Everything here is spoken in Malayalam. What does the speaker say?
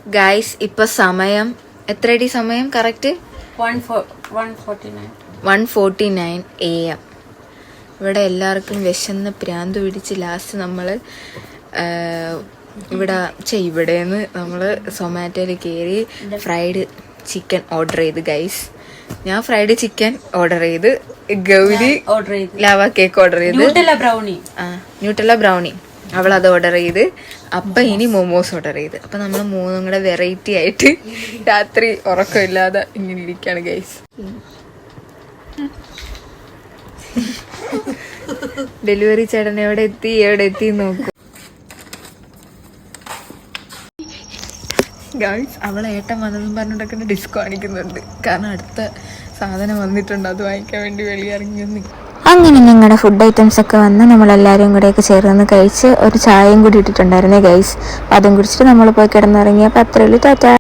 ഗൈസ് ഇപ്പൊ സമയം എത്രയടി സമയം കറക്റ്റ് 1:49 AM. ഇവിടെ എല്ലാവർക്കും വിശന്ന് പ്രാന്ത് പിടിച്ച് ലാസ്റ്റ് നമ്മള് ഇവിടെന്ന് നമ്മള് സൊമാറ്റോയിൽ കയറി ഫ്രൈഡ് ചിക്കൻ ഓർഡർ ചെയ്ത് ഗൈസ്. ഞാൻ ഫ്രൈഡ് ചിക്കൻ ഓർഡർ ചെയ്ത്, ഗൗരി ലാവ കേക്ക് ഓർഡർ ചെയ്ത്, ന്യൂട്ടെല്ല ബ്രൗണി അവളത് ഓർഡർ ചെയ്ത്, അപ്പൊ ഇനി മോമോസ് ഓർഡർ ചെയ്ത്. അപ്പൊ നമ്മൾ മൂന്നും കൂടെ വെറൈറ്റി ആയിട്ട് രാത്രി ഉറക്കമില്ലാതെ ഇങ്ങനെ ഇരിക്കാണ് ഗൈസ്. ഡെലിവറി ചേട്ടൻ എവിടെ എത്തി നോക്കും ഗൈസ്. അവളെ ഏട്ടൻ വന്നതെന്ന് പറഞ്ഞിട്ടൊക്കെ ഡിസ്കോ കാണിക്കുന്നുണ്ട്. കാരണം അടുത്ത സാധനം വന്നിട്ടുണ്ട്, അത് വാങ്ങിക്കാൻ വേണ്ടി വെളിയിറങ്ങി വന്ന്. അങ്ങനെ ഞങ്ങളുടെ ഫുഡ് ഐറ്റംസ് ഒക്കെ വന്ന് നമ്മളെല്ലാവരും കൂടെയൊക്കെ ചേർന്ന് കഴിച്ച് ഒരു ചായയും കൂടി ഇട്ടിട്ടുണ്ടായിരുന്നേ ഗൈസ്. അതും കുടിച്ചിട്ട് നമ്മൾ പോയി കിടന്നിറങ്ങിയപ്പോൾ അത്രയുള്ളൂ. ടാറ്റാ.